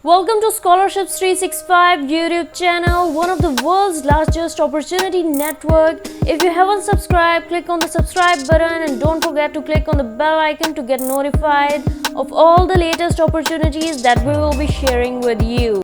Welcome to Scholarships365 YouTube channel, one of the world's largest opportunity network. If you haven't subscribed, click on the subscribe button and don't forget to click on the bell icon to get notified of all the latest opportunities that we will be sharing with you.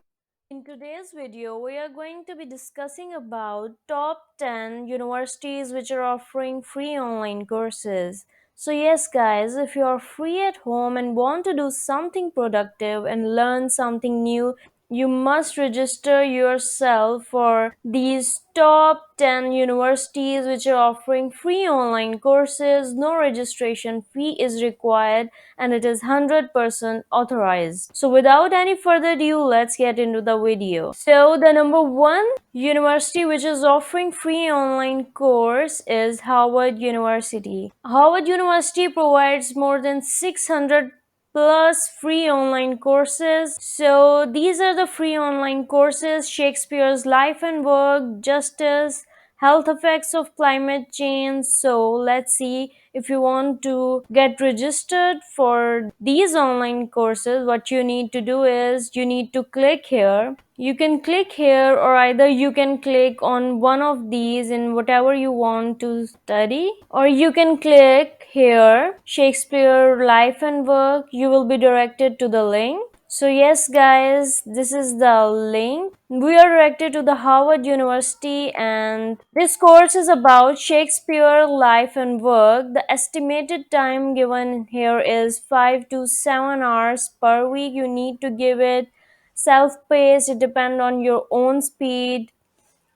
In today's video, we are going to be discussing about top 10 universities which are offering free online courses. So yes guys, if you are free at home and want to do something productive and learn something new, you must register yourself for these top 10 universities which are offering free online courses. No registration fee is required and it is 100% authorized. So without any further ado, let's get into the video. So the number one university which is offering free online course is Harvard University. Harvard University provides more than 600 plus free online courses. So these are the free online courses: Shakespeare's Life and Work, Justice, Health Effects of Climate Change. So let's see, if you want to get registered for these online courses, what you need to do is you need to click here. You can click here, or either you can click on one of these in whatever you want to study, or you can click here, Shakespeare Life and Work. You will be directed to the link. So yes guys, this is the link. We are directed to the Harvard University and this course is about Shakespeare Life and Work. The estimated time given here is 5 to 7 hours per week. You need to give it self-paced. It depends on your own speed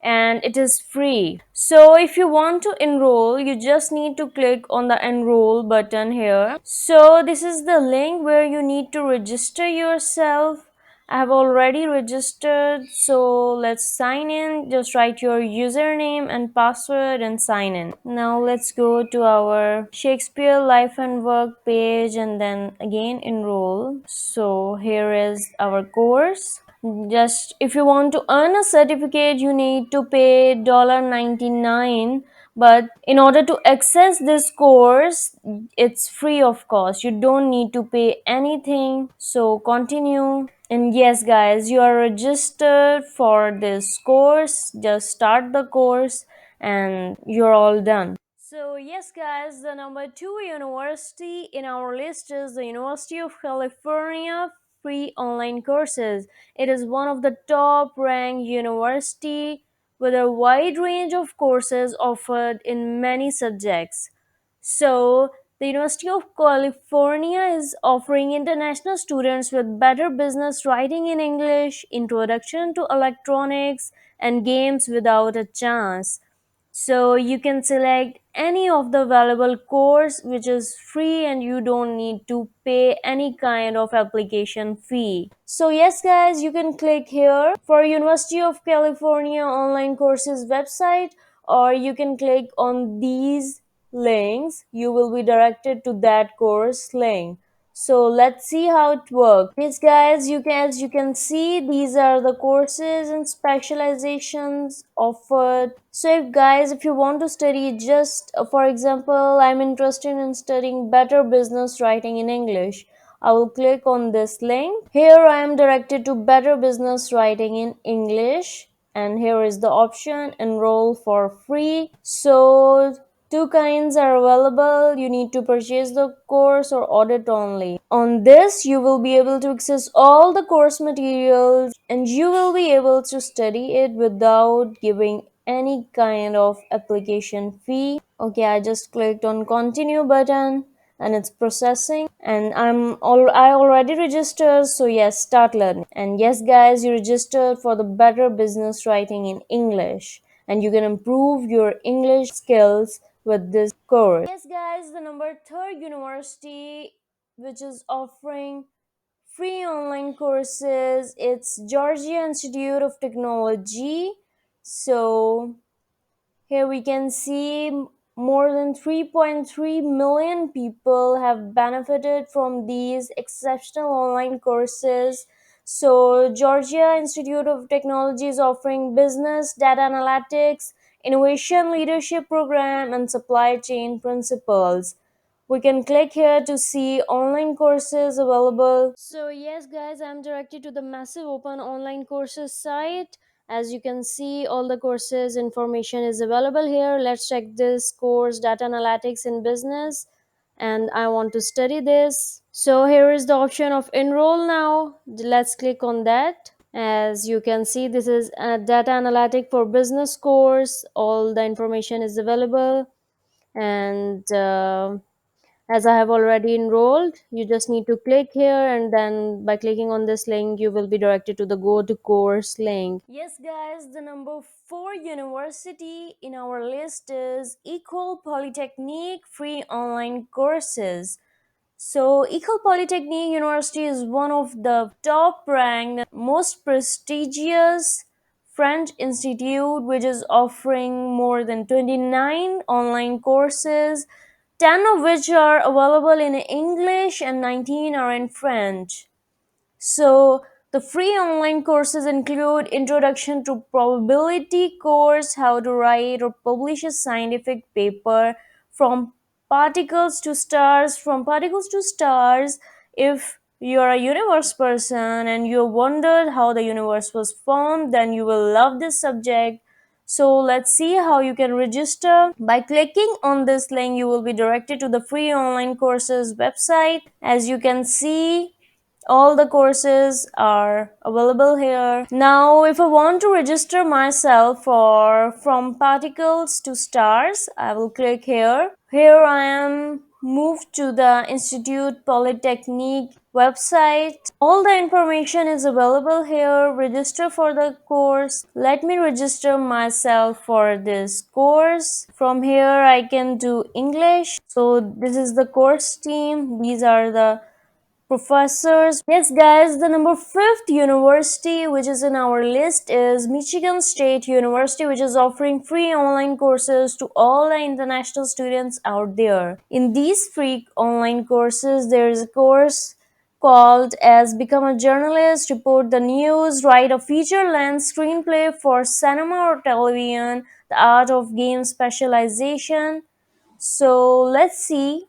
and it is free. So if you want to enroll, you just need to click on the enroll button here. So this is the link where you need to register yourself. I have already registered, so let's sign in. Just write your username and password and sign in. Now let's go to our Shakespeare Life and Work page and then again enroll. So here is our course. Just if you want to earn a certificate, you need to pay $99, but in order to access this course, it's free of cost. You don't need to pay anything. So continue. And yes guys, you are registered for this course. Just start the course and you're all done. So yes guys, the number 2 university in our list is the University of California free online courses. It is one of the top ranked university with a wide range of courses offered in many subjects. So the University of California is offering international students with better business writing in English, introduction to electronics, and games without a chance. So you can select any of the available course which is free and you don't need to pay any kind of application fee. So yes guys, you can click here for University of California online courses website, or you can click on these links. You will be directed to that course link. So let's see how it works. Yes guys, as you can see, these are the courses and specializations offered. So if you want to study, just for example, I'm interested in studying better business writing in English, I will click on this link. Here I am directed to better business writing in English, and here is the option enroll for free. So two kinds are available. You need to purchase the course or audit only. On this, you will be able to access all the course materials and you will be able to study it without giving any kind of application fee. Okay, I just clicked on continue button and it's processing, and I already registered. So yes, start learning. And yes guys, you registered for the better business writing in English and you can improve your English skills with this course. Yes guys, the number 3rd university which is offering free online courses, it's Georgia Institute of Technology. So here we can see more than 3.3 million people have benefited from these exceptional online courses. So Georgia Institute of Technology is offering business, data analytics, innovation leadership program, and supply chain principles. We can click here to see online courses available. So yes guys, I'm directed to the massive open online courses site. As you can see, all the courses information is available here. Let's check this course, data analytics in business, and I want to study this. So here is the option of enroll now. Let's click on that. As you can see, this is a data analytic for business course. All the information is available, and as I have already enrolled, you just need to click here, and then by clicking on this link you will be directed to the go to course link. Yes guys, the number 4 university in our list is Equal Polytechnique free online courses. So, Ecole Polytechnique University is one of the top ranked, most prestigious French institute which is offering more than 29 online courses, 10 of which are available in English and 19 are in French. So the free online courses include Introduction to Probability course, how to write or publish a scientific paper, from particles to stars, If you're a universe person and you wondered how the universe was formed, then you will love this subject. So let's see how you can register. By clicking on this link, you will be directed to the free online courses website. As you can see, all the courses are available here. Now if I want to register myself for from particles to stars, I will click here. Here I am moved to the Institute Polytechnique website. All the information is available here. Register for the course. Let me register myself for this course. From here I can do English. So this is the course team. These are the professors. Yes guys, the number 5th university which is in our list is Michigan State University, which is offering free online courses to all the international students out there. In these free online courses, there is a course called as Become a Journalist, Report the News, Write a Feature-length Screenplay for Cinema or Television, The Art of Game Specialization. So let's see.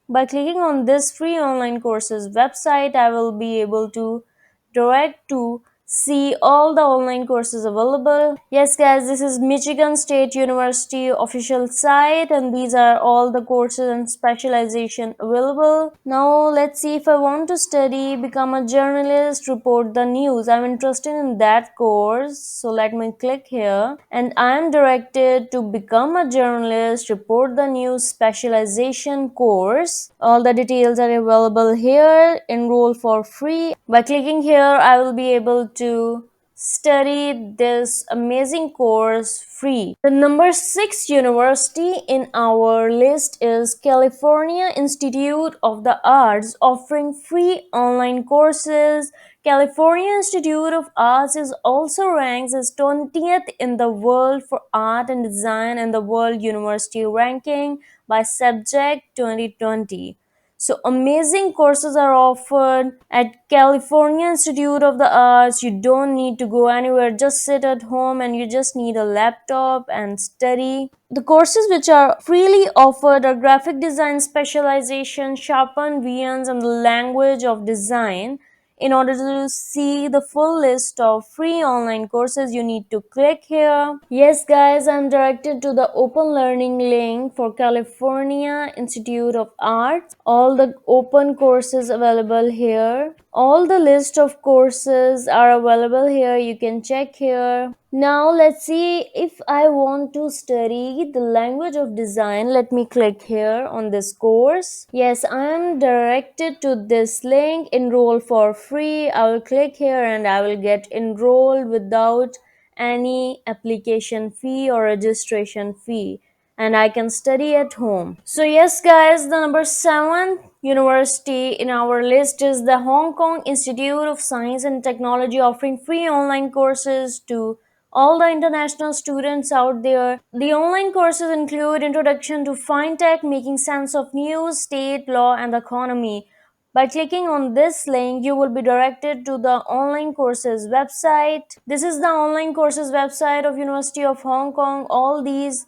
By clicking on this free online courses website, I will be able to direct to see all the online courses available. Yes guys, this is Michigan State University official site, and these are all the courses and specialization available. Now let's see, if I want to study become a journalist, report the news, I'm interested in that course, so let me click here, and I am directed to become a journalist, report the news specialization course. All the details are available here. Enroll for free. By clicking here, I will be able to study this amazing course free. The number 6 university in our list is California Institute of the Arts, offering free online courses. California Institute of Arts is also ranks as 20th in the world for art and design in the World University Ranking by Subject 2020. So amazing courses are offered at California Institute of the Arts. You don't need to go anywhere, just sit at home and you just need a laptop and study. The courses which are freely offered are graphic design specialization, sharpen visions, and the language of design. In order to see the full list of free online courses, you need to click here. Yes guys, I'm directed to the open learning link for California Institute of Arts. All the open courses available here. All the list of courses are available here. You can check here. Now let's see, if I want to study the language of design, let me click here on this course. Yes, I am directed to this link, enroll for free. I will click here and I will get enrolled without any application fee or registration fee, and I can study at home. So yes guys, the number 7 university in our list is the Hong Kong Institute of Science and Technology, offering free online courses to all the international students out there. The online courses include Introduction to Fintech, Making Sense of News, State Law and the Economy. By clicking on this link, you will be directed to the online courses website. This is the online courses website of University of Hong Kong. All these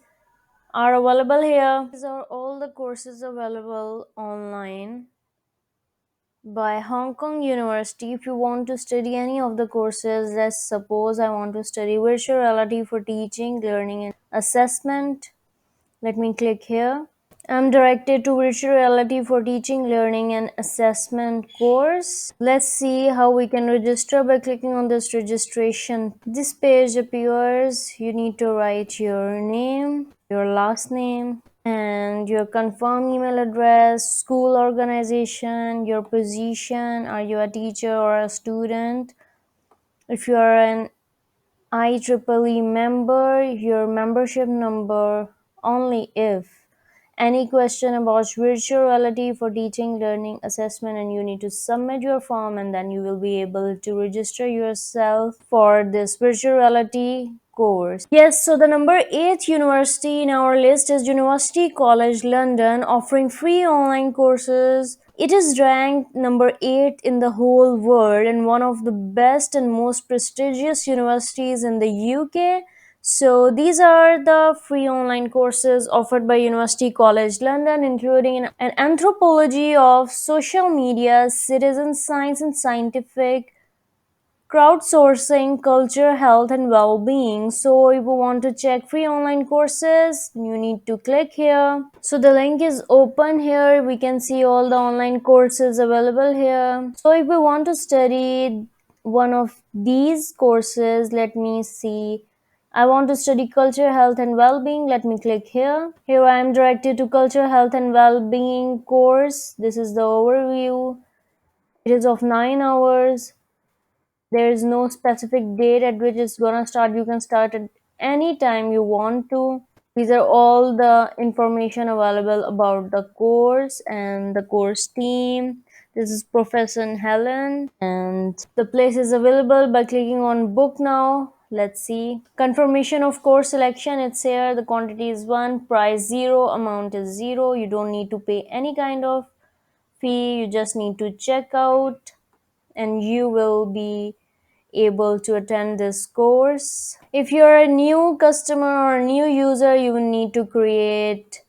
are available here. These are all the courses available online by Hong Kong University. If you want to study any of the courses, let's suppose I want to study virtual reality for teaching, learning, and assessment. Let me click here. I'm directed to virtual reality for teaching, learning, and assessment course. Let's see how we can register by clicking on this registration. This page appears. You need to write your name, your last name, and your confirmed email address, school organization, your position. Are you a teacher or a student? If you are an IEEE member, your membership number, only if any question about virtual reality for teaching, learning, assessment, and you need to submit your form, and then you will be able to register yourself for this virtual reality course. Yes, so the number 8 university in our list is University College London, offering free online courses. It is ranked number 8 in the whole world and one of the best and most prestigious universities in the UK. So these are the free online courses offered by University College London, including an anthropology of social media, citizen science and scientific, crowdsourcing, culture, health, and well-being. So if you want to check free online courses, you need to click here. So the link is open here. We can see all the online courses available here. So if we want to study one of these courses, let me see. I want to study culture, health, and well-being. Let me click here. Here I am directed to culture, health, and well-being course. This is the overview. It is of 9 hours. There is no specific date at which it's gonna start. You can start at any time you want to. These are all the information available about the course and the course team. This is Professor Helen, and the place is available by clicking on book now. Let's see. Confirmation of course selection. It's here. The quantity is 1, price 0, amount is 0. You don't need to pay any kind of fee. You just need to check out and you will be able to attend this course. If you're a new customer or a new user, you will need to create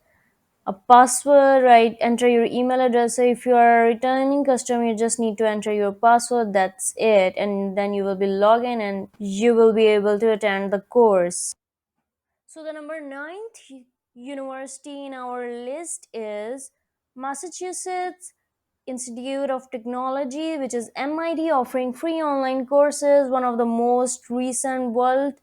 a password, right? Enter your email address. So if you are a returning customer, you just need to enter your password. That's it. And then you will be logged in and you will be able to attend the course. So the number 9th university in our list is Massachusetts Institute of Technology, which is MIT, offering free online courses. One of the most recent world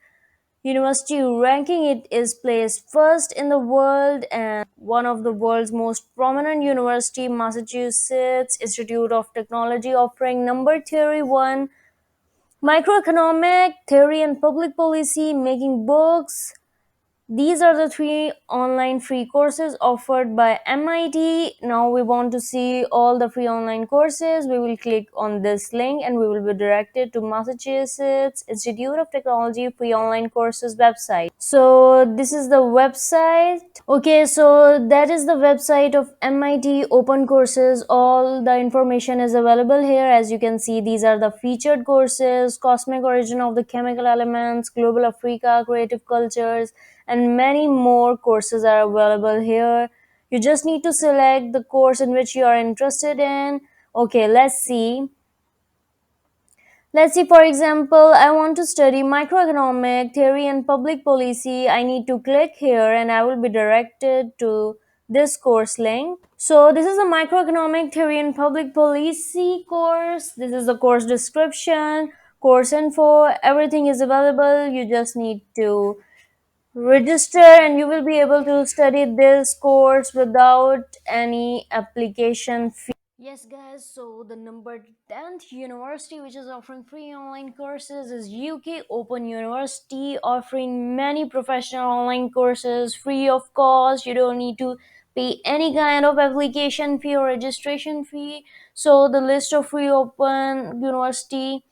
university ranking, it is placed first in the world and one of the world's most prominent university, Massachusetts Institute of Technology, offering number 31 microeconomic theory and public policy, making books. These are the 3 online free courses offered by MIT. Now we want to see all the free online courses. We will click on this link and we will be directed to Massachusetts Institute of Technology free online courses website. So this is the website. Okay, so that is the website of MIT Open Courses. All the information is available here. As you can see, these are the featured courses: Cosmic Origin of the Chemical Elements, Global Africa, Creative Cultures, and many more courses are available here. You just need to select the course in which you are interested in. Okay, let's see. Let's see, for example, I want to study microeconomic theory and public policy. I need to click here and I will be directed to this course link. So this is a microeconomic theory and public policy course. This is the course description, course info, everything is available. You just need to register and you will be able to study this course without any application fee. Yes guys, so the number 10th university which is offering free online courses is UK Open University, offering many professional online courses free of cost. You don't need to pay any kind of application fee or registration fee. So the list of free open university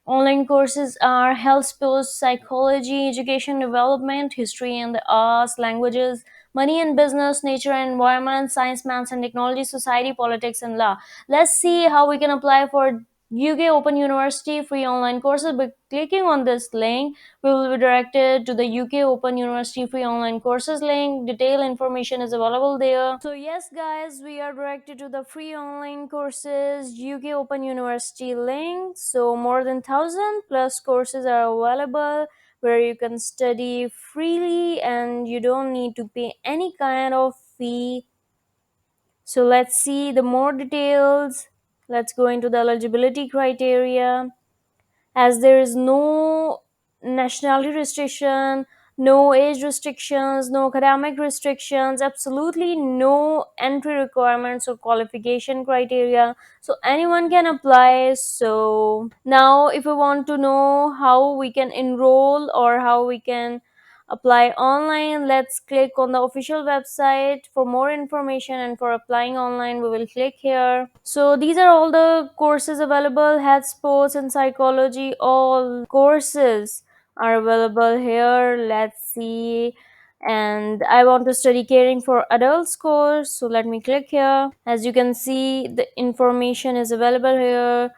online courses are health, sports, psychology, education, development, history and the arts, languages, money and business, nature and environment, science, maths and technology, society, politics and law. Let's see how we can apply for UK Open University free online courses. By clicking on this link, we will be directed to the UK Open University free online courses link. Detailed information is available there. So yes guys, we are directed to the free online courses UK Open University link. So more than 1000 plus courses are available where you can study freely and you don't need to pay any kind of fee. So let's see the more details. Let's go into the eligibility criteria. As there is no nationality restriction, no age restrictions, no academic restrictions, absolutely no entry requirements or qualification criteria. So anyone can apply. So now if we want to know how we can enroll or how we can apply online, let's click on the official website for more information, and for applying online we will click here. So these are all the courses available: health, sports and psychology. All courses are available here. Let's see. And I want to study caring for adults course, so let me click here. As you can see, the information is available here: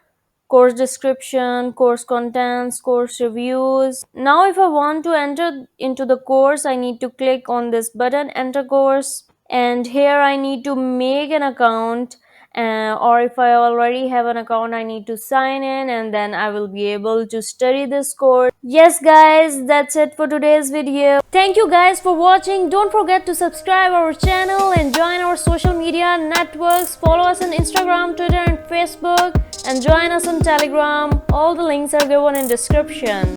course description, course contents, course reviews. Now if I want to enter into the course, I need to click on this button, enter course, and here I need to make an account, or if I already have an account, I need to sign in, and then I will be able to study this course. Yes guys, that's it for today's video. Thank you guys for watching. Don't forget to subscribe our channel and join our social media networks. Follow us on Instagram, Twitter and Facebook, and join us on Telegram. All the links are given in description.